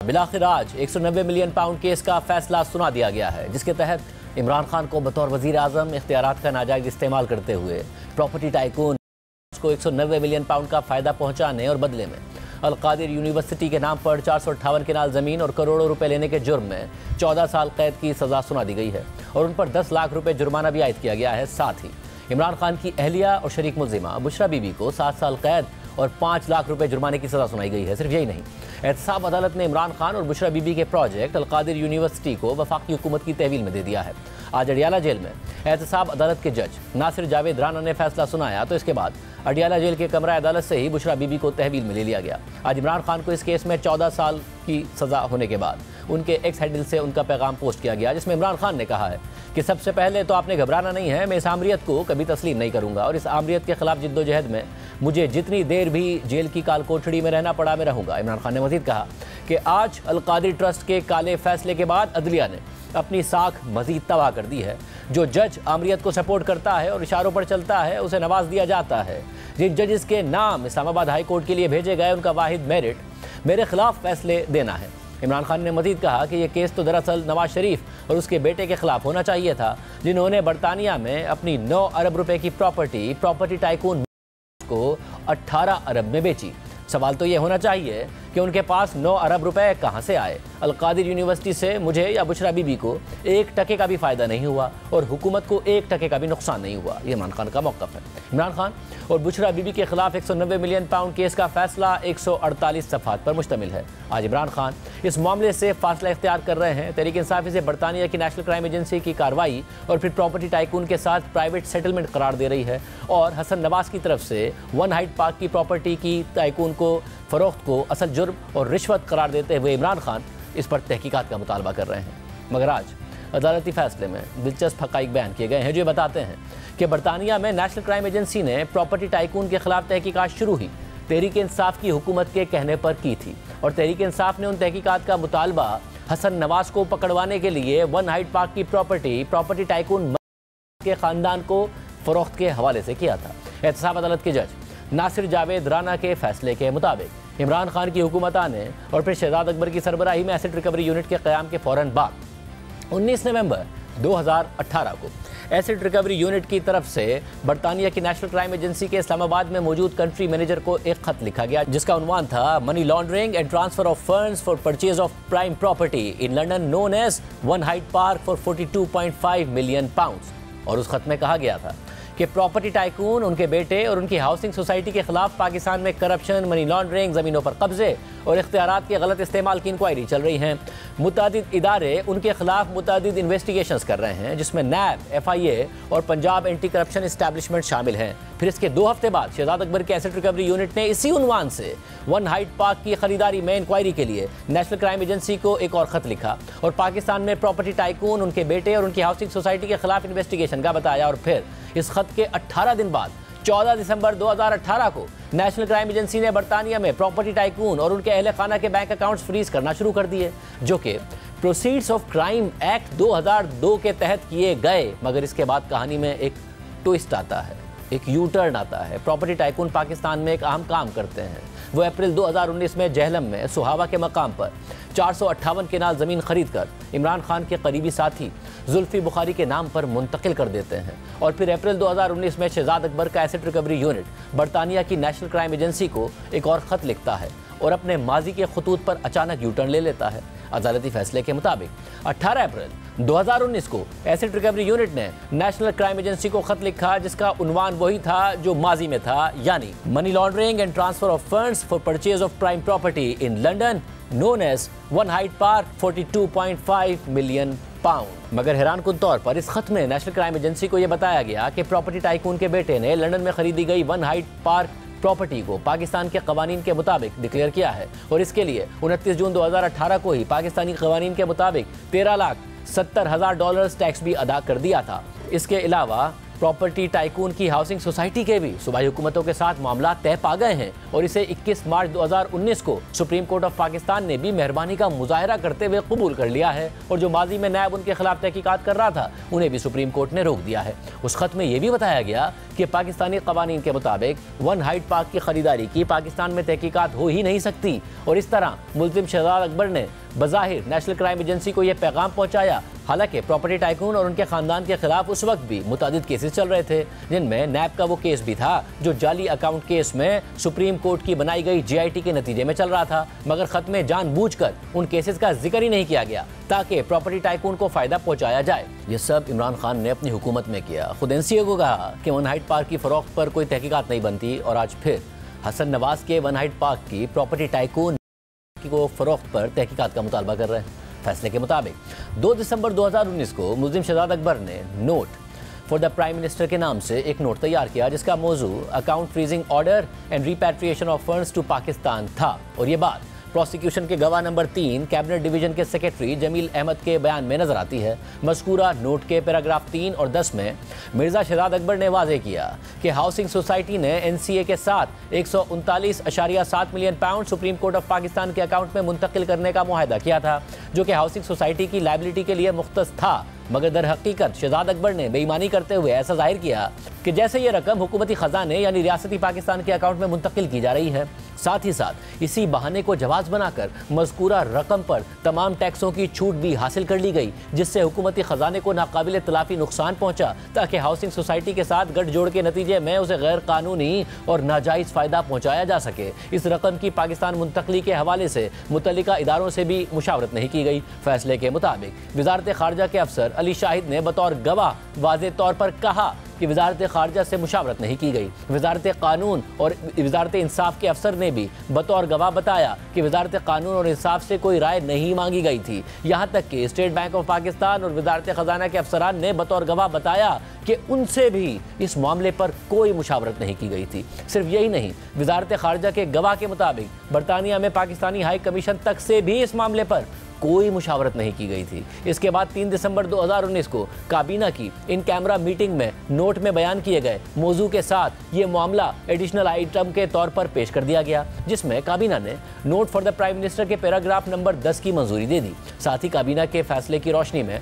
बिलाखिर आज 190 million pound case का फैसला सुना दिया गया है, जिसके तहत इमरान खान को बतौर वजीर आजम इख्तियारात का नाजायज इस्तेमाल करते हुए प्रॉपर्टी टाइकून को 190 मिलियन पाउंड का फायदा पहुंचाने और बदले में अलकादिर यूनिवर्सिटी के नाम पर 458 कनाल जमीन और करोड़ों रुपए लेने के जुर्म में 14 साल कैद की सजा सुना दी गई है और उन पर 10 लाख रुपए जुर्माना भी आयद किया गया है। साथ ही इमरान खान की अहलिया और शरीक मुल्जिमा बुशरा बीबी को 7 साल कैद और 5 लाख रुपए जुर्माने की सजा सुनाई गई है। सिर्फ यही नहीं, एहतसाब अदालत ने इमरान खान और बुशरा बीबी के प्रोजेक्ट अलकादिर यूनिवर्सिटी को वफाकी हुकूमत की तहवील में दे दिया है। आज अडियाला जेल में एहतसाब अदालत के जज नासिर जावेद राना ने फैसला सुनाया, तो इसके बाद अडियाला जेल के कमरा अदालत से ही बुशरा बीबी को तहवील में ले लिया गया। आज इमरान खान को इस केस में 14 साल की सजा होने के बाद उनके एक्स हैंडल से उनका पैगाम पोस्ट किया गया, जिसमें इमरान खान ने कहा है कि सबसे पहले तो आपने घबराना नहीं है, मैं इस आमरीत को कभी तस्लीम नहीं करूंगा और इस आमरीत के खिलाफ जिद्दोजहद में मुझे जितनी देर भी जेल की काल कोठड़ी में रहना पड़ा मैं रहूंगा। इमरान खान ने मजीद कहा कि आज अलकादिर ट्रस्ट के काले फैसले के बाद अदलिया ने अपनी साख मजीद तबाह कर दी है। जो जज आमरीत को सपोर्ट करता है और इशारों पर चलता है उसे नवाज दिया जाता है। जिन जजेस के नाम इस्लामाबाद हाई कोर्ट के लिए भेजे गए उनका वाहिद मेरिट मेरे खिलाफ फैसले देना है। इमरान खान ने मजीद कहा कि यह केस तो दरअसल नवाज शरीफ और उसके बेटे के खिलाफ होना चाहिए था, जिन्होंने बरतानिया में अपनी 9 अरब रुपए की प्रॉपर्टी टाइकून को 18 अरब में बेची। सवाल तो ये होना चाहिए कि उनके पास 9 अरब रुपए कहां से आए। अलकादिर यूनिवर्सिटी से मुझे या बुशरा बीबी को 1 टके का भी फायदा नहीं हुआ और हुकूमत को 1 टके का भी नुकसान नहीं हुआ। ये इमरान खान का मौक़िफ़ है। इमरान खान और बुशरा बीबी के खिलाफ 190 मिलियन पाउंड केस का फैसला 148 सफ़हात पर मुश्तमिल है। आज इमरान खान इस मामले से फासला इख्तियार कर रहे हैं। तहरीक इंसाफ़ी से बरतानिया की नेशनल क्राइम एजेंसी की कार्रवाई और फिर प्रॉपर्टी टाइकून के साथ प्राइवेट सेटलमेंट करार दे रही है और हसन नवाज की तरफ से वन हाइट पार्क की प्रॉपर्टी की टाइकून को फ़रोख्त को असल जुर्म और रिश्वत करार देते हुए इमरान खान इस पर तहकीकात का मुतालबा कर रहे हैं। मगर आज अदालती फैसले में दिलचस्प हक़ाइक़ बयान किए गए हैं जो बताते हैं कि बरतानिया में नेशनल क्राइम एजेंसी ने प्रॉपर्टी टाइकून के खिलाफ तहकीकात शुरू ही तहरीक इंसाफ की हुकूमत के कहने पर की थी और तहरीक इंसाफ ने उन तहकीकात का मुतालबा हसन नवाज को पकड़वाने के लिए वन हाइट पार्क की प्रॉपर्टी टाइकून के ख़ानदान को फ़रोख्त के हवाले से किया था। एहतसाब अदालत के जज नासिर जावेद राना के फैसले के मुताबिक इमरान खान की हुकूमत आने और फिर शहजाद अकबर की सरबराही में एसेट रिकवरी यूनिट के क़याम के फ़ौरन बाद 19 नवंबर 2018 को एसेट रिकवरी यूनिट की तरफ से बरतानिया की नेशनल क्राइम एजेंसी के इस्लामाबाद में मौजूद कंट्री मैनेजर को एक खत लिखा गया, जिसका उन्वान था money laundering and transfer of funds for purchase of prime property in London known as one Hyde Park for 42.5 million pounds. और उस खत में कहा गया था कि प्रॉपर्टी टाइकून, उनके बेटे और उनकी हाउसिंग सोसाइटी के खिलाफ पाकिस्तान में करप्शन, मनी लॉन्ड्रिंग, ज़मीनों पर कब्जे और इख्तियारात के गलत इस्तेमाल की इंक्वायरी चल रही हैं। मुतादिद इदारे उनके खिलाफ मुतादिद इन्वेस्टिगेशंस कर रहे हैं, जिसमें नैब, FIA और पंजाब एंटी करप्शन इस्टेब्लिशमेंट शामिल हैं। फिर इसके 2 हफ्ते बाद शहजाद अकबर के एसेट रिकवरी यूनिट ने इसी उन्वान से वन हाइट पार्क की खरीदारी में इंक्वायरी के लिए नेशनल क्राइम एजेंसी को एक और खत लिखा और पाकिस्तान में प्रॉपर्टी टाइकून, उनके बेटे और उनकी हाउसिंग सोसाइटी के खिलाफ इन्वेस्टिगेशन का बताया। और फिर इस खत के 18 दिन बाद 14 दिसंबर 2018 को नेशनल क्राइम एजेंसी ने बरतानिया में प्रॉपर्टी टाइकून और उनके अहले खाना के बैंक अकाउंट्स फ्रीज करना शुरू कर दिए, जो कि प्रोसीड्स ऑफ क्राइम एक्ट 2002 के तहत किए गए। मगर इसके बाद कहानी में एक ट्विस्ट आता है, एक यू टर्न आता है। प्रॉपर्टी टाइकून पाकिस्तान में एक अहम काम करते हैं। वो अप्रैल 2019 में जहलम में सुहावा के मकाम पर 458 केनाल ज़मीन खरीद कर इमरान खान के करीबी साथी जुल्फी बुखारी के नाम पर मुंतकिल कर देते हैं और फिर अप्रैल 2019 में शहजाद अकबर का एसेट रिकवरी यूनिट बरतानिया की नेशनल क्राइम एजेंसी को एक और ख़त लिखता है और अपने माजी के खतूत पर अचानक यू टर्न ले लेता है। अदालती फैसले के मुताबिक 18 अप्रैल 2019 को एसेट रिकवरी यूनिट ने नेशनल क्राइम एजेंसी को खत लिखा, जिसका उन्वान वही था जो माजी में था, यानी money laundering and transfer of funds for purchase of prime property in London known as one Hyde Park 42.5 million pound. मगर हैरानकुन तौर पर इस खत में नेशनल क्राइम एजेंसी को यह बताया गया कि प्रॉपर्टी टाइकून के बेटे ने लंदन में खरीदी गई वन हाइट पार्क प्रॉपर्टी को पाकिस्तान के कवानीन के मुताबिक डिक्लेयर किया है और इसके लिए 29 जून 2018 को ही पाकिस्तानी कवानीन के मुताबिक $13,70,000 टैक्स भी अदा कर दिया था। इसके अलावा प्रॉपर्टी टाइकून की हाउसिंग सोसाइटी के भी सूबाई हुकूमतों के साथ मामला तय पा गए हैं और इसे 21 मार्च 2019 को सुप्रीम कोर्ट ऑफ पाकिस्तान ने भी मेहरबानी का मुजाहरा करते हुए कबूल कर लिया है और जो माजी में नैब उनके खिलाफ तहकीकात कर रहा था उन्हें भी सुप्रीम कोर्ट ने रोक दिया है। उस खत में यह भी बताया गया कि पाकिस्तानी कवानीन के मुताबिक वन हाइड पार्क की खरीदारी की पाकिस्तान में तहकीकात हो ही नहीं सकती और इस तरह मुल्जिम शहजाद अकबर ने बज़ाहिर नेशनल क्राइम एजेंसी को यह पैगाम पहुंचाया। हालांकि प्रॉपर्टी टाइकून और उनके खानदान के खिलाफ उस वक्त भी मुतादिद केसेस चल रहे थे, जिनमें नैब का वो केस भी था जो जाली अकाउंट केस में सुप्रीम कोर्ट की बनाई गई GIT के नतीजे में चल रहा था, मगर खत में जानबूझकर उन केसेस का जिक्र ही नहीं किया गया ताकि प्रॉपर्टी टाइकून को फायदा पहुंचाया जाए। ये सब इमरान खान ने अपनी हुकूमत में किया। खुद NCA को कहा कि वन हाइड पार्क की फरोख्त पर कोई तहकीकात नहीं बनती और आज फिर हसन नवाज के वन हाइड पार्क की प्रॉपर्टी टाइकून को फरोख्त पर तहकीकात का मुतालबा कर रहे हैं। फैसले के मुताबिक 2 दिसंबर 2019 को मुल्जिम शहजाद अकबर ने note for the prime minister के नाम से एक नोट तैयार किया जिसका मौजू account freezing order and repatriation of funds to Pakistan था और ये बात प्रोसिक्यूशन के गवाह नंबर 3 कैबिनेट डिवीजन के सेक्रेटरी जमील अहमद के बयान में नजर आती है। मज़कूरा नोट के पैराग्राफ 3 और 10 में मिर्ज़ा शहजाद अकबर ने वाज़ेह किया कि हाउसिंग सोसाइटी ने NCA के साथ 139.7 million pound supreme court of Pakistan के अकाउंट में मुंतकिल करने का मुआहदा किया था, जो कि हाउसिंग सोसाइटी की लायबिलिटी के लिए मुख्तस था, मगर दर हकीकत शहजाद अकबर ने बेईमानी करते हुए ऐसा जाहिर किया कि जैसे ये रकम हुकूमती खजाने यानी रियासती पाकिस्तान के अकाउंट में मुंतकिल की जा रही है। साथ ही साथ इसी बहाने को जवाज़ बनाकर मज़कूरा रकम पर तमाम टैक्सों की छूट भी हासिल कर ली गई, जिससे हुकूमती खजाने को नाकाबिल तलाफी नुकसान पहुंचा ताकि हाउसिंग सोसाइटी के साथ गठजोड़ के नतीजे में उसे गैर कानूनी और नाजायज़ फ़ायदा पहुँचाया जा सके। इस रकम की पाकिस्तान मुंतकली के हवाले से मुतल्लिका इदारों से भी मुशावरत नहीं की गई। फैसले के मुताबिक वज़ारत ख़ारजा के अफसर अली शाहिद ने बतौर गवाह वाज़े तौर पर कहा कि वज़ारत ख़ारजा से मुशावरत नहीं की गई। वज़ारत कानून और वज़ारत इंसाफ के अफसर ने भी बतौर गवाह बताया कि वज़ारत कानून और इंसाफ से कोई राय नहीं मांगी गई थी। यहाँ तक कि स्टेट बैंक ऑफ पाकिस्तान और वज़ारत ख़जाना के अफसरान ने बतौर गवाह बताया कि उनसे भी इस मामले पर कोई मुशावरत नहीं की गई थी। सिर्फ यही नहीं, वज़ारत ख़ारजा के गवाह के मुताबिक बरतानिया में पाकिस्तानी हाई कमीशन तक से भी इस मामले पर कोई मुशावरत नहीं की गई थी। इसके बाद 3 दिसंबर 2019 को काबीना की इन कैमरा मीटिंग में नोट में बयान किए गए मौजू के साथ ये मामला एडिशनल आइटम के तौर पर पेश कर दिया गया, जिसमें काबीना ने note for the prime minister के पैराग्राफ नंबर 10 की मंजूरी दे दी। साथ ही काबीना के फैसले की रोशनी में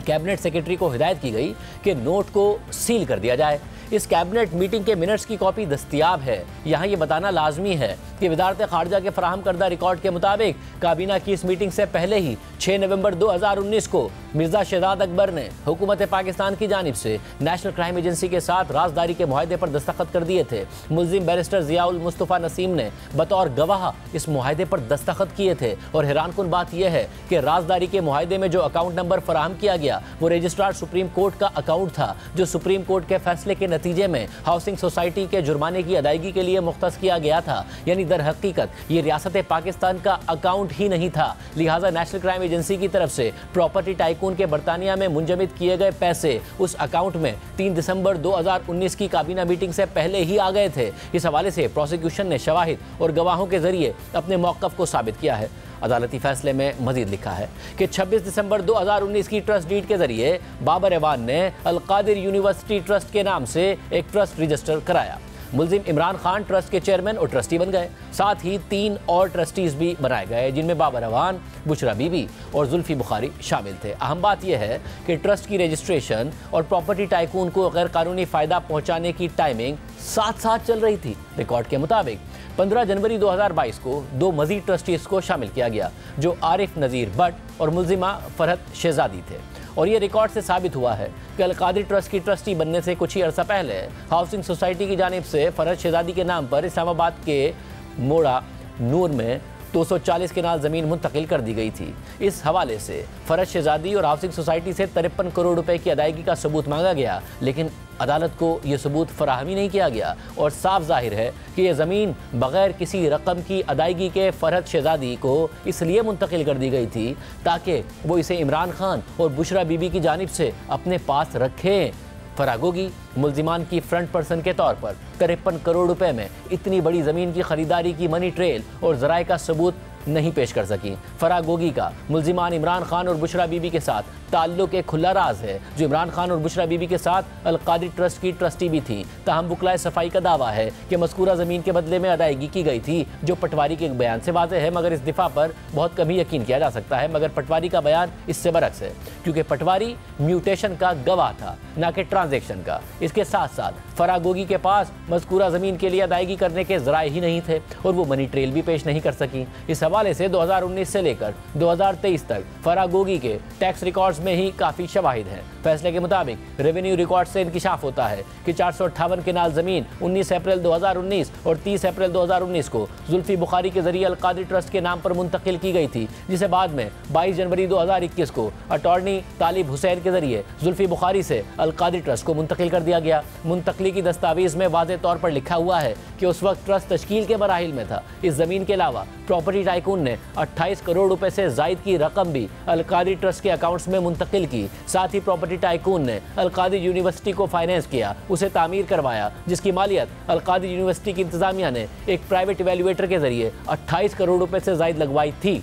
कैबिनेट सेक्रेटरी को हिदायत की गई कि नोट को सील कर दिया जाए। इस कैबिनेट मीटिंग के मिनट्स की कॉपी दस्तयाब है। यहाँ ये बताना लाजमी है कि वज़ारत ख़ारजा के फराहम करदा रिकॉर्ड के मुताबिक काबीना की इस मीटिंग से पहले ही 6 नवंबर 2019 को मिर्ज़ा शहजाद अकबर ने हुकूमत पाकिस्तान की जानिब से नेशनल क्राइम एजेंसी के साथ राजदारी के मुआहदे पर दस्तखत कर दिए थे। मुल्जिम बैरिस्टर ज़ियाउल मुस्तफ़ा नसीम ने बतौर गवाह इस मुआहदे पर दस्तखत किए थे और हैरानकुन बात यह है कि राजदारी के मुआहदे में जो अकाउंट नंबर फराहम किया गया वो रजिस्ट्रार सुप्रीम कोर्ट का अकाउंट था, जो सुप्रीम कोर्ट के फैसले के नतीजे में हाउसिंग सोसाइटी के जुर्माने की अदायगी के लिए मुख्तस किया गया था। यानी दर हकीकत ये रियासत पाकिस्तान का अकाउंट ही नहीं था। लिहाजा नेशनल क्राइम एजेंसी की तरफ से प्रॉपर्टी टाइकून के बरतानिया में मुंजमिद किए गए पैसे उस अकाउंट में 3 दिसंबर 2019 की काबीना मीटिंग से पहले ही आ गए थे। इस हवाले से प्रोसिक्यूशन ने शवाहिद और गवाहों के जरिए अपने मौक़िफ़ को साबित किया है। अदालती फैसले में मजीद लिखा है कि 26 दिसंबर 2019 की ट्रस्ट डीड के जरिए बाबर एवान ने अल-कादिर यूनिवर्सिटी ट्रस्ट के नाम से एक ट्रस्ट रजिस्टर कराया। मुल्जिम इमरान खान ट्रस्ट के चेयरमैन और ट्रस्टी बन गए। साथ ही 3 और ट्रस्टीज भी बनाए गए, जिनमें बाबर एवान, बुशरा बीबी और जुल्फी बुखारी शामिल थे। अहम बात यह है कि ट्रस्ट की रजिस्ट्रेशन और प्रॉपर्टी टाइकून को गैर कानूनी फ़ायदा पहुँचाने की टाइमिंग साथ साथ चल रही थी। रिकॉर्ड के मुताबिक 15 जनवरी 2022 को 2 मजीद ट्रस्टीज को शामिल किया गया, जो आरिफ नज़ीर भट्ट और मुल्जिमा फरहत शहजादी थे। और ये रिकॉर्ड से साबित हुआ है कि अल-कादिर ट्रस्ट की ट्रस्टी बनने से कुछ ही अर्सा पहले हाउसिंग सोसाइटी की जानिब से फरहत शहजादी के नाम पर इस्लामाबाद के मोड़ा नूर में 240 केनाल ज़मीन मुंतकिल कर दी गई थी। इस हवाले से फरहत शहजादी और हाउसिंग सोसाइटी से 53 करोड़ रुपए की अदायगी का सबूत मांगा गया, लेकिन अदालत को यह सबूत फराहमी नहीं किया गया और साफ जाहिर है कि यह ज़मीन बग़ैर किसी रकम की अदायगी के फरहत शहजादी को इसलिए मुंतकिल कर दी गई थी ताकि वो इसे इमरान खान और बुशरा बीबी की जानिब से अपने पास रखें। फरागोगी मुल्जिमान की फ्रंट पर्सन के तौर पर 53 करोड़ रुपए में इतनी बड़ी ज़मीन की खरीदारी की मनी ट्रेल और ज़राए का सबूत नहीं पेश कर सकी। फराह गोगी का मुल्जिमान इमरान खान और बुशरा बीबी के साथ ताल्लुक एक खुला राज है, जो इमरान खान और बुशरा बीबी के साथ अलकादरी ट्रस्ट की ट्रस्टी भी थी। ताहम बुकलाए सफाई का दावा है कि मज़कूरा ज़मीन के बदले में अदायगी की गई थी, जो पटवारी के एक बयान से वाज़ेह है, मगर इस दिफा पर बहुत कम ही यकीन किया जा सकता है। मगर पटवारी का बयान इससे बरक्स है, क्योंकि पटवारी म्यूटेशन का गवाह था, ना कि ट्रांजेक्शन का। इसके साथ साथ फराह गोगी के पास मज़कूरा ज़मीन के लिए अदायगी करने के ज़राए ही नहीं थे और वो मनी ट्रेल भी पेश नहीं कर सकी। इस हवाले से 2019 से लेकर 2023 तक फराह गोगी के टैक्स रिकॉर्ड्स में ही काफ़ी शवाहिद हैं। फैसले के मुताबिक रेवेन्यू रिकॉर्ड से इंकिशाफ होता है कि 458 केनाल ज़मीन 19 अप्रैल 2019 और 30 अप्रैल 2019 को जुल्फी बुखारी के जरिए अलकादरी ट्रस्ट के नाम पर मुंतकिल की गई थी, जिसे बाद में 22 जनवरी 2021 को अटॉर्नी तालिब हुसैन के जरिए जुल्फी बुखारी से अलकादरी ट्रस्ट को मुंतकिल कर दिया गया। मुंतकली की दस्तावेज़ में वाज़ेह तौर पर लिखा हुआ है कि उस वक्त ट्रस्ट तश्कील के मराहिल में था। इस ज़मीन के अलावा प्रॉपर्टी टाइकून ने 28 करोड़ रुपए से जायद की रकम भी अलकादरी ट्रस्ट के अकाउंट्स में मुंतकिल की। साथ ही प्रॉपर्टी टाइकून ने अलकादरी यूनिवर्सिटी को फाइनेंस किया, उसे तामीर करवाया, जिसकी मालियत अलकादरी यूनिवर्सिटी की इंतजामिया ने एक प्राइवेट इवेल्युएटर के जरिए 28 करोड़ रुपए से जायद लगवाई थी।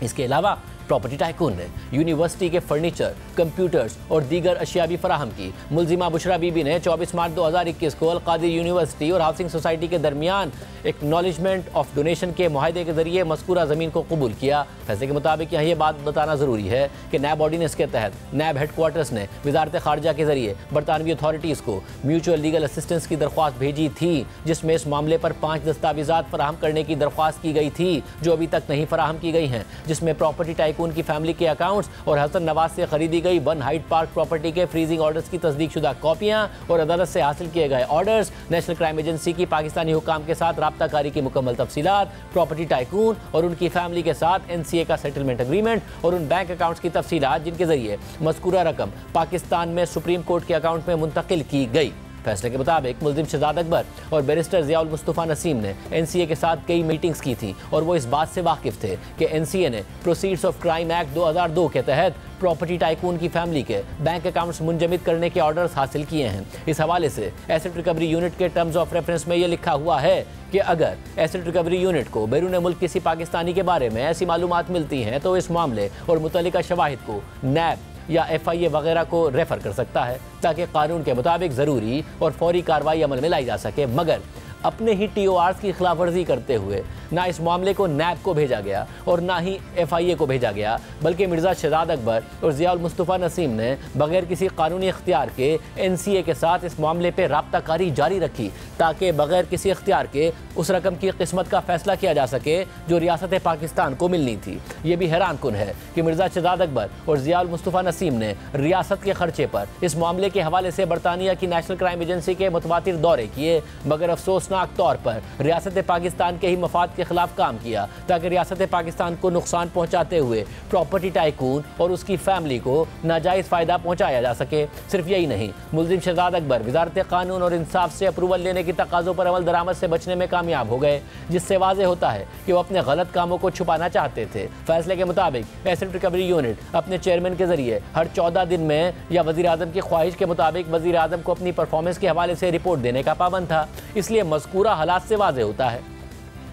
इसके अलावा प्रॉपर्टी टाइकून ने यूनिवर्सिटी के फर्नीचर, कंप्यूटर्स और दीगर अशिया भी फराहम की। मुल्जिमा बुशरा बीबी ने 24 मार्च 2021 को अलकादरी यूनिवर्सिटी और हाउसिंग सोसाइटी के दरमियान एक्नॉलेजमेंट ऑफ डोनेशन के मुआहदे के जरिए मज़कूरा ज़मीन को कबूल किया। फैसले के मुताबिक यहाँ ये बात बताना ज़रूरी है कि नैब ऑर्डिनेंस के तहत नैब हेडक्वार्टर्स ने वजारत खारजा के जरिए बरतानवी अथॉरिटीज़ को म्यूचुअल लीगल असिस्टेंस की दरख्वास्त भेजी थी, जिसमें इस मामले पर 5 दस्तावेज़ात फराहम करने की दरख्वास्त की गई थी, जो अभी तक नहीं फराहम की गई हैं, जिसमें प्रॉपर्टी टाइकून की फैमिली के अकाउंट्स और हसन नवाज से खरीदी गई 1 हाइट पार्क प्रॉपर्टी के फ्रीजिंग ऑर्डर्स की तस्दीक शुदा कॉपियां और अदालत से हासिल किए गए ऑर्डर्स, नेशनल क्राइम एजेंसी की पाकिस्तानी हुकाम के साथ राब्ताकारी की मुकम्मल तफसीलात, प्रॉपर्टी टाइकून और उनकी फैमिली के साथ NCA का सेटलमेंट एग्रीमेंट और उन बैंक अकाउंट्स की तफसीलात जिनके जरिए मज़कूरा रकम पाकिस्तान में सुप्रीम कोर्ट के अकाउंट में मुंतकिल की गई। फैसले के मुताबिक मुल्जिम शहजाद अकबर और बैरिस्टर ज़ियाउल मुस्तफ़ा नसीम ने NCA के साथ कई मीटिंग्स की थी और वो इस बात से वाकिफ़ थे कि NCA ने प्रोसीड्स ऑफ क्राइम एक्ट 2002 के तहत प्रॉपर्टी टाइकून की फैमिली के बैंक अकाउंट्स मुंजमद करने के ऑर्डर्स हासिल किए हैं। इस हवाले से एसेट रिकवरी यूनिट के टर्म्स ऑफ रेफरेंस में ये लिखा हुआ है कि अगर एसेट रिकवरी यूनिट को बैरून मुल्क किसी पाकिस्तानी के बारे में ऐसी मालूमात मिलती हैं तो इस मामले और मुतल्लिका शवाहिद को नैब या FIA वगैरह को रेफर कर सकता है, ताकि कानून के मुताबिक ज़रूरी और फौरी कार्रवाई अमल में लाई जा सके। मगर अपने ही TORs की खिलाफ वर्जी करते हुए ना इस मामले को नैब को भेजा गया और ना ही FIA को भेजा गया, बल्कि मिर्ज़ा शहजाद अकबर और ज़ियाउल मुस्तफ़ा नसीम ने बगैर किसी कानूनी इख्तियार के NCA के साथ इस मामले पर राब्ताकारी जारी रखी, ताकि बगैर किसी इख्तियार के उस रकम की किस्मत का फैसला किया जा सके जो रियासत पाकिस्तान को मिलनी थी। ये भी हैरान कुन है कि मिर्ज़ा शहजाद अकबर और ज़ियाउल मुस्तफ़ा नसीम ने रियासत के खर्चे पर इस मामले के हवाले से बरतानिया की नेशनल क्राइम एजेंसी के मुतवातिर दौरे किए, मगर अफसोसनाक तौर पर रियासत पाकिस्तान के ही मफाद के खिलाफ काम किया, ताकि रियासत पाकिस्तान को नुकसान पहुंचाते हुए प्रॉपर्टी टाइकून और उसकी फैमिली को नाजायज़ फ़ायदा पहुंचाया जा सके। सिर्फ यही नहीं, मुल्जिम शहजाद अकबर वजारत कानून और इंसाफ से अप्रूवल लेने की तकाज़ों पर अमल दरामद से बचने में कामयाब हो गए, जिससे वाज़ेह होता है कि वो अपने गलत कामों को छुपाना चाहते थे। फैसले के मुताबिक एसेट रिकवरी यूनिट अपने चेयरमैन के जरिए हर 14 दिन में या वज़ीर आज़म की ख्वाहिश के मुताबिक वज़ीर आज़म को अपनी परफॉर्मेंस के हवाले से रिपोर्ट देने का पाबंद था। इसलिए मज़कूरा हालात से वाज़ेह होता है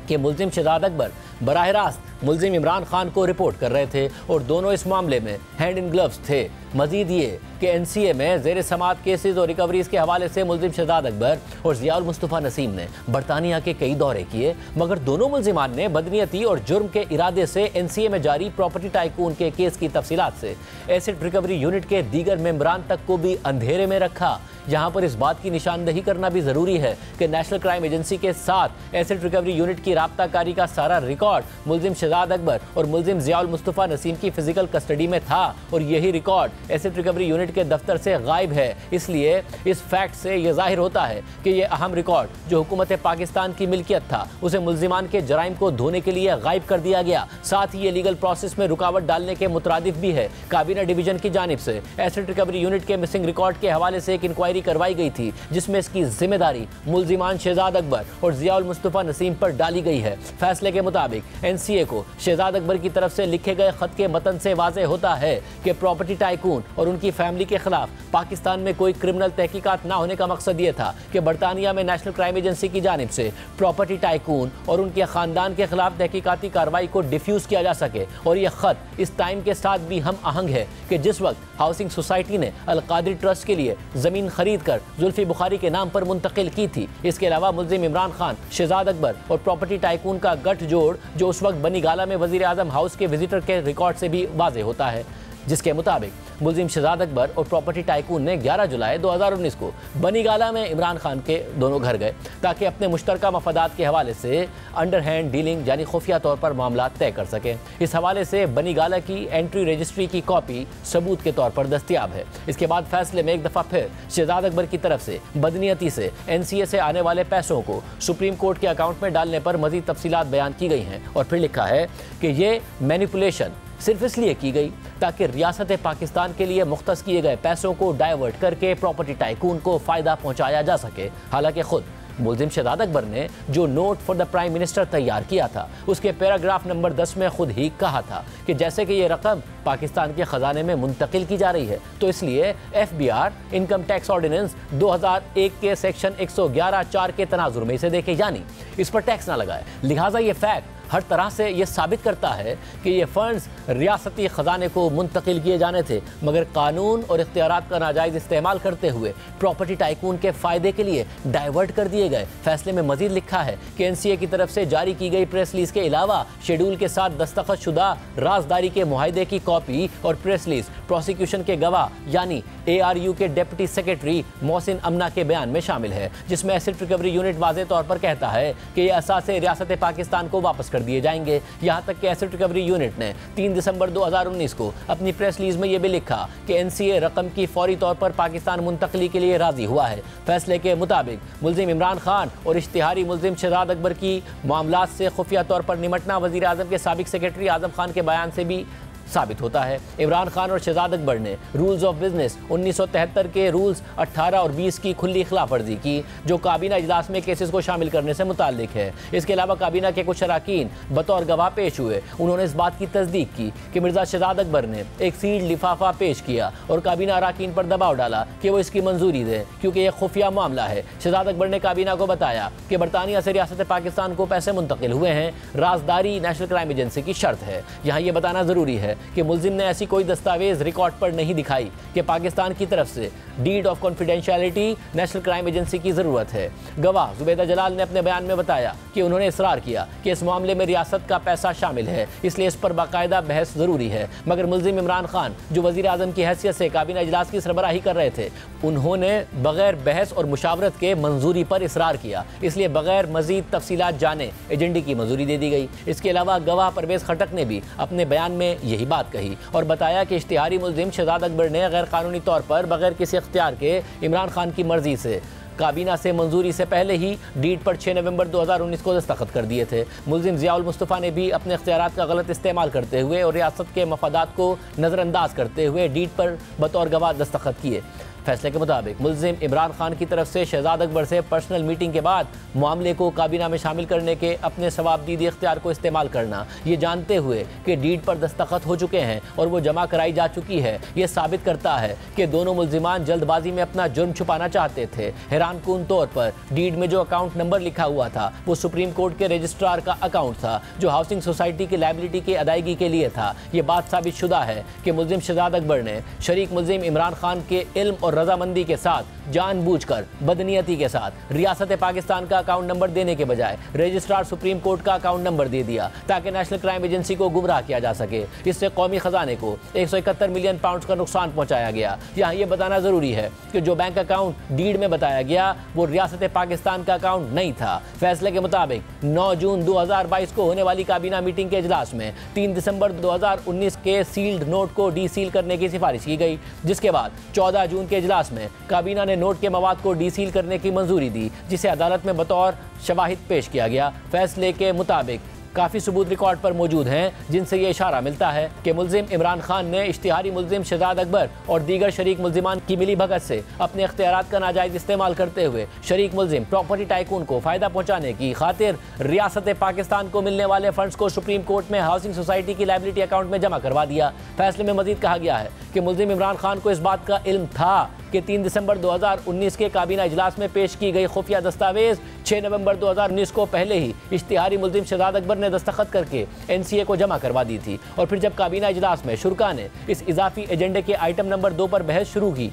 कि मुल्जिम शहजाद अकबर बराह रास्त मुल्जिम इमरान खान को रिपोर्ट कर रहे थे और दोनों इस मामले में हैंड इन ग्लव्स थे। मजीद ये कि NCA में ज़ेर समात केसेस और रिकवरीज के हवाले से मुल्जिम शहजाद अकबर और ज़ियाउल मुस्तफ़ा नसीम ने बरतानिया के कई दौरे किए, मगर दोनों मुल्जिमान ने बदनीयती और जुर्म के इरादे से NCA में जारी प्रॉपर्टी टाइकून के केस की तफसीलात से एसेट रिकवरी यूनिट के दीगर मेंबरान तक को भी अंधेरे में रखा। यहाँ पर इस बात की निशानदही करना भी ज़रूरी है कि नेशनल क्राइम एजेंसी के साथ एसेट रिकवरी यूनिट की राब्ताकारी का सारा रिकॉर्ड मुल्जिम शहजाद अकबर और मुल्जिम ज़ियाउल मुस्तफ़ा नसीम की फिजिकल कस्टडी में था और यही रिकॉर्ड एसेट रिकवरी यूनिट के दफ्तर से गायब है। इसलिए इस फैक्ट से यह जाहिर होता है कि यह अहम रिकॉर्ड जो हुकूमत पाकिस्तान की मिल्कियत था, उसे मुल्जिमान के जराइम को धोने के लिए गायब कर दिया गया। साथ ही ये लीगल प्रोसेस में रुकावट डालने के मुतरादिफ भी है। काबीना डिवीजन की जानिब से एसेट रिकवरी यूनिट के मिसिंग रिकॉर्ड के हवाले से एक इंक्वायरी करवाई गई थी, जिसमें इसकी जिम्मेदारी मुल्जिमान शहजाद अकबर और ज़ियाउल मुस्तफ़ा नसीम पर डाली गई है। फैसले के मुताबिक NCA को शहजाद अकबर की तरफ से लिखे गए खत के मतन से वाज़ेह होता है कि प्रॉपर्टी टाइकून और उनकी फैमिली के खिलाफ पाकिस्तान में कोई क्रिमिनल तहकीकात ना होने का मकसद ये था कि बरतानिया में नेशनल क्राइम एजेंसी की जानिब से प्रॉपर्टी टाइकून और उनके खानदान के खिलाफ तहकीकाती कार्रवाई को डिफ्यूज़ किया जा सके। और यह खत इस टाइम के साथ भी हम आहंग है कि जिस वक्त हाउसिंग सोसाइटी ने अल कादरी ट्रस्ट के लिए ज़मीन खरीद कर जुल्फी बुखारी के नाम पर मुंतकिल की थी। इसके अलावा मुल्जिम इमरान खान, शहजाद अकबर और प्रॉपर्टी टाइकून का गठजोड़ जो उस वक्त बनी गाला में वज़ीर आज़म हाउस के विजिटर के रिकॉर्ड से भी वाज़ेह होता है, जिसके मुताबिक मुल्जिम शहजाद अकबर और प्रॉपर्टी टाइकून ने 11 जुलाई 2019 को बनी गाला में इमरान खान के दोनों घर गए ताकि अपने मुश्तरका मफादात के हवाले से अंडर हैंड डीलिंग यानी खुफिया तौर पर मामला तय कर सकें। इस हवाले से बनी गाला की एंट्री रजिस्ट्री की कॉपी सबूत के तौर पर दस्तियाब है। इसके बाद फैसले में एक दफ़ा फिर शहजाद अकबर की तरफ से बदनीयती से NCA से आने वाले पैसों को सुप्रीम कोर्ट के अकाउंट में डालने पर मज़ीद तफसीलात बयान की गई हैं और फिर लिखा है कि ये मैनिपुलेशन सिर्फ इसलिए की गई ताकि रियासत पाकिस्तान के लिए मुख्तस किए गए पैसों को डाइवर्ट करके प्रॉपर्टी टाइकून को फ़ायदा पहुंचाया जा सके। हालांकि खुद मुल्जिम शहजाद अकबर ने जो note for the prime minister तैयार किया था उसके पैराग्राफ नंबर 10 में खुद ही कहा था कि जैसे कि ये रकम पाकिस्तान के ख़जाने में मुंतकिल की जा रही है तो इसलिए FBR इनकम टैक्स ऑर्डिनेंस 2001 के सेक्शन 111(4) के तनाजुर में इसे देखे, यानी इस पर टैक्स ना लगाए। लिहाजा ये फैक्ट हर तरह से ये साबित करता है कि ये फंड्स रियासती ख़जाने को मुंतकिल किए जाने थे, मगर कानून और इख्तियारात का नाजायज़ इस्तेमाल करते हुए प्रॉपर्टी टाइकून के फ़ायदे के लिए डाइवर्ट कर दिए गए। फैसले में मज़ीद लिखा है कि NCA की तरफ से जारी की गई प्रेस रिलीज़ के अलावा शेड्यूल के साथ दस्तखत शुदा राजदारी के मुआहदे की कॉपी और प्रेस रिलीज़ प्रोसिक्यूशन के गवाह यानी ARU के डिप्टी सेक्रेटरी मोहसिन अमना के बयान में शामिल है, जिसमें एसेट रिकवरी यूनिट वाज़ेह तौर पर कहता है कि ये असासे रियासत पाकिस्तान को वापस कर दिए जाएंगे। यहाँ तक कि एसेट रिकवरी यूनिट ने 3 दिसंबर 2019 को अपनी प्रेस रिलीज में यह भी लिखा कि NCA रकम की फौरी तौर पर पाकिस्तान मुंतकली के लिए राजी हुआ है। फैसले के मुताबिक मुल्जिम इमरान खान और इश्तिहारी मुल्जिम शहजाद अकबर की मामलात से खुफिया तौर पर निमटना वज़ीर आज़म के साबिक सेक्रेटरी आज़म खान के बयान से भी साबित होता है। इमरान खान और शहजाद अकबर ने रूल्स ऑफ बिजनेस 1973 के रूल्स 18 और 20 की खुली खिलाफ वर्जी की जो काबीना इजलास में केसेस को शामिल करने से मुताल्लिक है। इसके अलावा काबीना के कुछ अरकान बतौर गवाह पेश हुए। उन्होंने इस बात की तस्दीक की कि मिर्जा शहजाद अकबर ने एक सील्ड लिफाफा पेश किया और काबीना अरकान पर दबाव डाला कि वो इसकी मंजूरी दें क्योंकि यह खुफिया मामला है। शहजाद अकबर ने काबीना को बताया कि बरतानिया से रियासत पाकिस्तान को पैसे मुंतकिल हुए हैं, राजदारी नेशनल क्राइम एजेंसी की शर्त है। यहाँ ये बताना ज़रूरी है कि मुल्जिम ने ऐसी कोई दस्तावेज रिकॉर्ड पर नहीं दिखाई कि पाकिस्तान की तरफ से deed of confidentiality national crime agency की ज़रूरत है। गवाह जुबैदा जलाल ने अपने बयान में बताया कि उन्होंने इसरार किया कि इस मामले में रियासत का पैसा शामिल है, इसलिए इस पर बाकायदा बहस ज़रूरी है। मगर मुल्जिम इमरान खान जो वज़ीर आज़म की हैसियत से काबीना इजलास की सरबराही कर रहे थे, उन्होंने बगैर बहस और मुशावरत के मंजूरी पर इसरार किया, इसलिए बगैर मज़ीद तफसीलात जाने एजेंडे की मंजूरी दे दी गई। इसके अलावा गवाह परवेज़ खटक ने भी अपने बयान में यही बात कही और बताया कि इश्तिहारी मुल्जिम शहजाद अकबर ने गैर कानूनी तौर पर बगैर किसी इख्तियार के इमरान खान की मर्जी से काबीना से मंजूरी से पहले ही डीड पर 6 नवंबर 2019 को दस्तखत कर दिए थे। मुल्जिम ज़ियाउल मुस्तफ़ा ने भी अपने इख्तियारात का गलत इस्तेमाल करते हुए और रियासत के मफादात को नज़रअंदाज करते हुए डीड पर बतौर गवाह दस्तखत किए। फैसले के मुताबिक मुल्जिम इमरान खान की तरफ से शहजाद अकबर से पर्सनल मीटिंग के बाद मामले को काबीना में शामिल करने के अपने सवाबदीदी इख्तियार को इस्तेमाल करना, ये जानते हुए कि डीड पर दस्तखत हो चुके हैं और वो जमा कराई जा चुकी है, ये साबित करता है कि दोनों मुल्जिमान जल्दबाजी में अपना जुर्म छुपाना चाहते थे। हैरानकुन तौर पर डीड में जो अकाउंट नंबर लिखा हुआ था वो सुप्रीम कोर्ट के रजिस्ट्रार का अकाउंट था जो हाउसिंग सोसाइटी की लायबिलिटी की अदायगी के लिए था। ये बात साबित शुदा है कि मुल्जिम शहजाद अकबर ने शरीक मुल्जिम इमरान खान के इल्म और रजामंदी के साथ जानबूझकर बदनीयती के साथ रियासत पाकिस्तान का अकाउंट नंबर देने के बजाय रजिस्ट्रार सुप्रीम कोर्ट का अकाउंट नंबर दे दिया ताकि नेशनल क्राइम एजेंसी को गुमराह किया जा सके। इससे कौमी खजाने को 171 मिलियन पाउंड का नुकसान पहुंचाया गया। यहाँ ये बताना जरूरी है कि जो बैंक अकाउंट डीड में बताया गया वो रियासत पाकिस्तान का अकाउंट नहीं था। फैसले के मुताबिक 9 जून 2022 को होने वाली काबीना मीटिंग के इजलास में 3 दिसंबर 2019 के सील्ड नोट को डी सील करने की सिफारिश की गई, जिसके बाद 14 जून के इजलास में काबीना ने नोट के मवाद को डी सील करने की मंजूरी दी, जिसे अदालत में बतौर शवाहिद पेश किया गया। फैसले के मुताबिक काफ़ी सबूत रिकॉर्ड पर मौजूद हैं जिनसे ये इशारा मिलता है कि मुल्जिम इमरान खान ने इश्तिहारी मुल्जिम शहजाद अकबर और दीगर शरीक मुल्जिमान की मिली भगत से अपने इख्तियारात का नाजायज इस्तेमाल करते हुए शरीक मुल्जिम प्रॉपर्टी टाइकून को फ़ायदा पहुँचाने की खातिर रियासत पाकिस्तान को मिलने वाले फंड्स को सुप्रीम कोर्ट में हाउसिंग सोसाइटी की लायबिलिटी अकाउंट में जमा करवा दिया। फैसले में मजीद कहा गया है कि मुल्जिम इमरान खान को इस बात का इल्म था कि 3 दिसंबर 2019 के काबीना इजलास में पेश की गई खुफिया दस्तावेज 6 नवंबर 2019 को पहले ही इश्तिहारी मुल्जिम शहजाद अकबर ने दस्तखत करके NCA को जमा करवा दी थी और फिर जब काबीना इजलास में शुरा ने इस इजाफी एजेंडे के आइटम नंबर 2 पर बहस शुरू की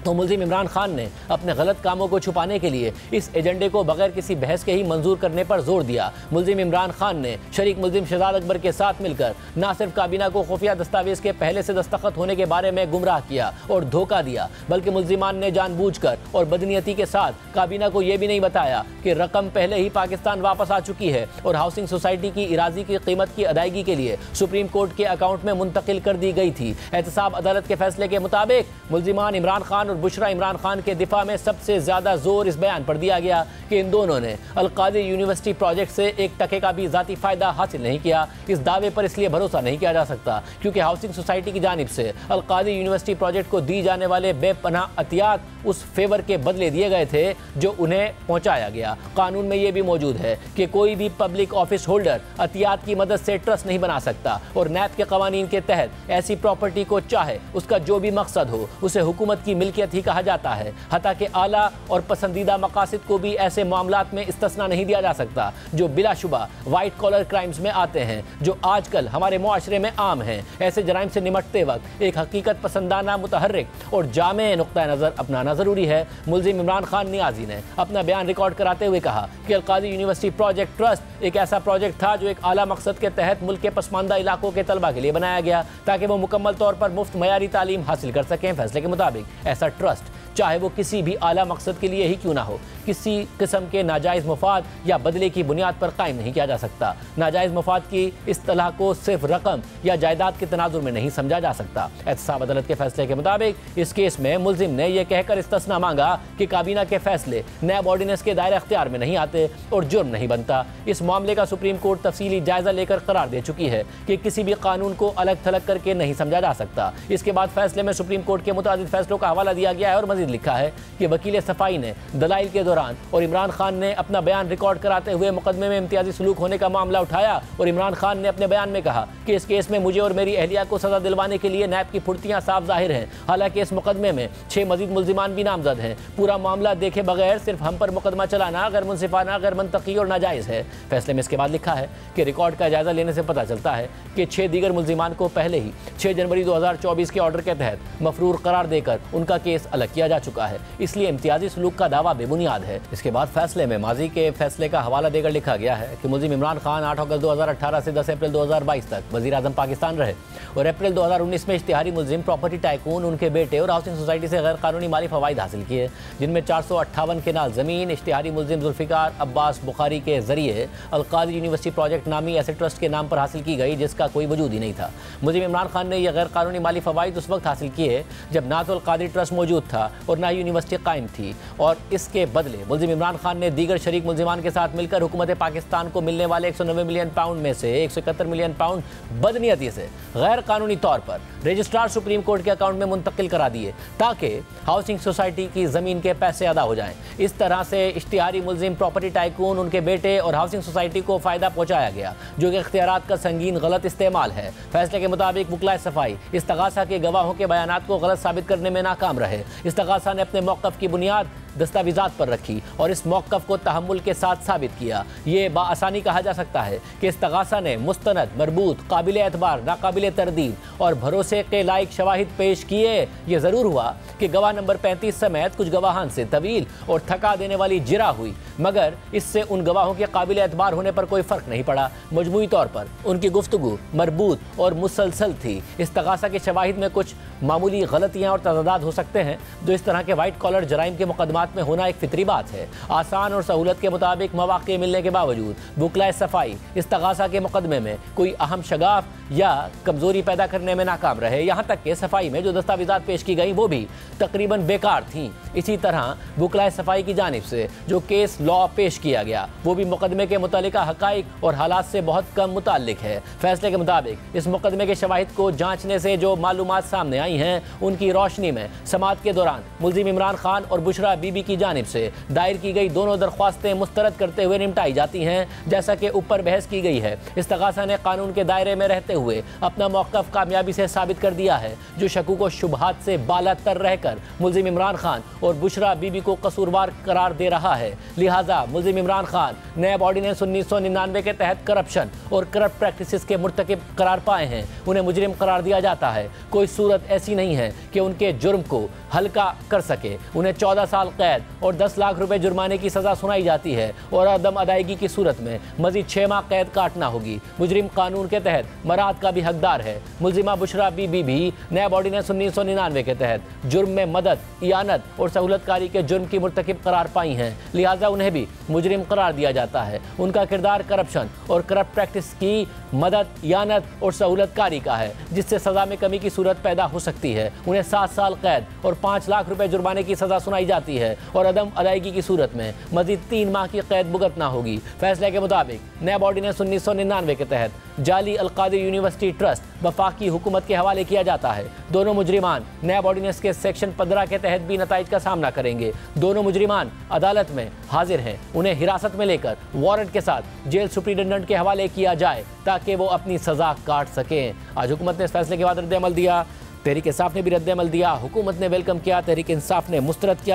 तो मुल्जिम इमरान खान ने अपने गलत कामों को छुपाने के लिए इस एजेंडे को बगैर किसी बहस के ही मंजूर करने पर जोर दिया। मुल्जिम इमरान खान ने शरीक मुल्जिम शहजाद अकबर के साथ मिलकर न सिर्फ काबीना को खुफिया दस्तावेज के पहले से दस्तखत होने के बारे में गुमराह किया और धोखा दिया, बल्कि मुल्जिमान ने जानबूझकर और बदनीयती के साथ काबीना को यह भी नहीं बताया कि रकम पहले ही पाकिस्तान वापस आ चुकी है और हाउसिंग सोसाइटी की इराजी की कीमत की अदायगी के लिए सुप्रीम कोर्ट के अकाउंट में मुंतकिल कर दी गई थी। एहतसाब अदालत के फैसले के मुताबिक मुल्जिमान इमरान खान बुशरा इमरान खान के दिफा में सबसे ज्यादा जोर इस बयान पर दिया गया कि इन दोनों ने अल-कादिर यूनिवर्सिटी प्रोजेक्ट से 1 टके का भी जाती फायदा हासिल नहीं किया। इस दावे पर इसलिए भरोसा नहीं किया जा सकता क्योंकि हाउसिंग सोसाइटी की जानिब से अल-कादिर यूनिवर्सिटी प्रोजेक्ट को दी जाने वाले बेपनाह अतियात उस फेवर के बदले दिए गए थे जो उन्हें पहुंचाया गया। कानून में यह भी मौजूद है कि कोई भी पब्लिक ऑफिस होल्डर अतियात की मदद से ट्रस्ट नहीं बना सकता और नैब के कवानीन के तहत ऐसी प्रॉपर्टी को चाहे उसका जो भी मकसद हो उसे हुकूमत की मिल्कियत ही कहा जाता है। हत्ता के आला और पसंदीदा मकासद को भी ऐसे मामलात में इस्तिस्ना नहीं दिया जा सकता जो बिलाशुबा वाइट कॉलर क्राइम्स में आते हैं जो आजकल हमारे मुआशरे में आम हैं। ऐसे जराइम से निमटते वक्त एक हकीकत पसंदाना मुतहर्रिक और जामे नुक्ता नज़र अपनाना जरूरी है। मुल्जिम इमरान खान नियाजी ने अपना बयान रिकॉर्ड कराते हुए कहा कि अल-कादिर यूनिवर्सिटी प्रोजेक्ट ट्रस्ट एक ऐसा प्रोजेक्ट था जो एक आला मकसद के तहत मुल्क के पसमानदा इलाकों के तलबा के लिए बनाया गया ताकि वो मुकम्मल तौर पर मुफ्त मयारी तालीम हासिल कर सकें। फैसले के मुताबिक ऐसा ट्रस्ट चाहे वो किसी भी आला मकसद के लिए ही क्यों ना हो किसी किस्म के नाजायज़ मुफाद या बदले की बुनियाद पर कायम नहीं किया जा सकता। नाजायज़ मुफाद की इस्तिलाह को सिर्फ रकम या जायदाद के तनाजुर में नहीं समझा जा सकता। एहतसाब अदालत के फैसले के मुताबिक इस केस में मुल्जिम ने यह कहकर इस्तिस्ना मांगा कि काबीना के फैसले नैब ऑर्डिनेंस के दायरे अख्तियार में नहीं आते और जुर्म नहीं बनता। इस मामले का सुप्रीम कोर्ट तफसीली जायजा लेकर करार दे चुकी है कि किसी भी कानून को अलग थलग करके नहीं समझा जा सकता। इसके बाद फैसले में सुप्रीम कोर्ट के मुताबिक फैसलों का हवाला दिया गया है और मजीद लिखा है कि वकील सफाई ने दलाइल के दौरान और इमरान खान ने अपना बयान रिकॉर्ड कराते हुए मुकदमे में इम्तियाजी सलूक होने का मामला उठाया और इमरान खान ने अपने बयान में कहा कि इस केस में मुझे और मेरी अहलिया को सजा दिलवाने के लिए नैब की फुर्तियां साफ जाहिर हैं। हालांकि इस मुकदमे में 6 मजीद मुल्जिमान भी नामजद हैं। पूरा मामला देखे बगैर सिर्फ हम पर मुकदमा चलाना गैर मुनसिफाना, गैर मंतकी और नाजायज़ है। फैसले में इसके बाद लिखा है कि रिकॉर्ड का जायजा लेने से पता चलता है कि 6 दीगर मुल्जिमान को पहले ही 6 जनवरी 2024 के ऑर्डर के तहत मफरूर करार देकर उनका केस अलग किया जा चुका है, इसलिए इम्तियाजी सलूक का दावा बेबुनियाद है। इसके बाद फैसले में माजी के फैसले का हवाला देकर लिखा गया है कि मुल्जिम इमरान खान 8 अगस्त 2018 से 10 अप्रैल 2022 तक वज़ीर आज़म पाकिस्तान रहे और अप्रैल 2019 में इश्तिहारी मुल्जिम प्रॉपर्टी टाइकून उनके बेटे और हाउसिंग सोसाइटी से गैर कानूनी माली फवाइद हासिल किए, जिनमें 458 केनाल ज़मीन इश्तिहारी मुल्जिम जुल्फ़िकार अब्बास बुखारी के जरिए अल-कादिर यूनिवर्सिटी प्रोजेक्ट नामी ऐसे ट्रस्ट के नाम पर हासिल की गई जिसका कोई वजूद ही नहीं था। मुल्जिम इमरान खान ने यह गैर कानूनी माली फवाइद उस वक्त हासिल किए जब ना तो अल-कादिर ट्रस्ट मौजूद था और ना यूनिवर्सिटी कायम थी और इसके बदले मुल्जिम इमरान खान ने दीगर शरीक मुल्जिमान के साथ मिलकर हुकूमत पाकिस्तान को मिलने वाले 190 मिलियन पाउंड में से 171 मिलियन पाउंड बदनीयती से गैर कानूनी तौर पर रजिस्ट्रार सुप्रीम कोर्ट के अकाउंट में मुंतकिल करा दिए ताकि हाउसिंग सोसाइटी की ज़मीन के पैसे अदा हो जाएं। इस तरह से इश्तिहारी मुल्जिम प्रॉपर्टी टाइकून उनके बेटे और हाउसिंग सोसाइटी को फ़ायदा पहुँचाया गया जो कि इख्तियारात का संगीन गलत इस्तेमाल है। फैसले के मुताबिक वकला सफाई इस्तगासा के गवाहों के बयानात को गलत साबित करने में नाकाम रहे। इस्तगासा ने अपने मौक़िफ़ की बुनियाद दस्तावेज़ात पर रखी और इस मौक़िफ़ को तहम्मुल के साथ साबित किया। ये बाआसानी कहा जा सकता है कि इस्तगासा ने मुस्तनद, मरबूत, काबिल एतबार, नाकाबिल तरदीद और भरोसे के लायक शवाहिद पेश किए। ये ज़रूर हुआ कि गवाह नंबर 35 समेत कुछ गवाहान से तवील और थका देने वाली जिरा हुई, मगर इससे उन गवाहों के काबिल एतबार होने पर कोई फ़र्क नहीं पड़ा। मजमूई तौर पर उनकी गुफ्तगू मरबूत और मुसलसल थी। इस्तगासा के शवाहिद में कुछ मामूली गलतियाँ और तज़ादात हो सकते हैं जो इस तरह के वाइट कॉलर जराइम के मुकदमा जमात में होना एक फितरी बात है। आसान और सहूलत के मुताबिक मौक़े मिलने के बावजूद बुकला सफाई इस्तगासा के मुकदमे में कोई अहम शगाफ या कमज़ोरी पैदा करने में नाकाम रहे। यहाँ तक कि सफाई में जो दस्तावेज़ात पेश की गई वो भी तकरीबन बेकार थीं। इसी तरह बुकला सफाई की जानिब से जो केस लॉ पेश किया गया वो भी मुकदमे के मुतल्लिका हक़ाइक़ और हालात से बहुत कम मुताल्लिक है। फैसले के मुताबिक इस मुकदमे के शवाहिद को जांचने से जो मालूमात सामने आई हैं उनकी रोशनी में समाअत के दौरान मुल्ज़िम इमरान खान और बुशरा बीबी की जानिब से दायर की गई दोनों दरख्वास्तें मुस्तरद करते हुए निपटाई जाती हैं। जैसा कि ऊपर बहस की गई है, इस्तगासा ने कानून के दायरे में रहते हुए अपना मौक़िफ़ कामयाबी से साबित कर दिया है, जो शकूक व शुबहात से बाला तर रहकर मुल्ज़िम इमरान खान और बुशरा बीबी को कसूरवार करार दे रहा है। लिहाजा मुल्ज़िम इमरान खान नैब ऑर्डिनेंस 1999 के तहत करप्शन और करप्ट प्रैक्टिसेस के मुर्तकिब करार पाए हैं। उन्हें मुजरिम करार दिया जाता है। कोई सूरत ऐसी नहीं है कि उनके जुर्म को हल्का कर सके। उन्हें 14 साल कैद और 10 लाख रुपए जुर्माने की सज़ा सुनाई जाती है और अदम अदायगी की सूरत में मज़ीद 6 माह कैद काटना होगी। मुजरिम कानून के तहत मराहत का भी हकदार है। मुल्जिमा बुशरा बीबी भी नैब ऑर्डिनेंस 1999 के तहत जुर्म में मदद, इयानत और सहूलतकारी के जुर्म की मुर्तकिब करार पाई हैं। लिहाजा उन्हें भी मुजरिम करार दिया जाता है। उनका किरदार करप्शन और करप्ट प्रैक्टिस की मदद, इयानत और सहूलतकारी का है, जिससे सज़ा में कमी की सूरत पैदा हो सकती है। उन्हें 7 साल कैद और 5 लाख रुपए जुर्माने की सज़ा सुनाई जाती है और अदम अदायगी की सूरत में मज़ीद 3 माह की कैद भुगतना होगी। फैसले के मुताबिक नैब ऑर्डिनेंस 1999 के तहत जाली अलकादिर यूनिवर्सिटी ट्रस्ट वफाकी हुकूमत के हवाले किया जाता है। दोनों मुजरिमान नैब ऑर्डिनेंस के सेक्शन 15 के तहत भी नताइज का सामना करेंगे। दोनों मुजरिमान अदालत में हाजिर हैं। उन्हें हिरासत में लेकर वारंट के साथ जेल सुप्रिटेंडेंट के हवाले किया जाए ताकि वो अपनी सज़ा काट सकें। आज हुकूमत ने इस फैसले के बाद रद्द अमल दिया। तहरीक इंसाफ ने भी रद्द अमल दिया। हुकूमत ने वेलकम किया, तहरीक इंसाफ ने मुस्तरद किया।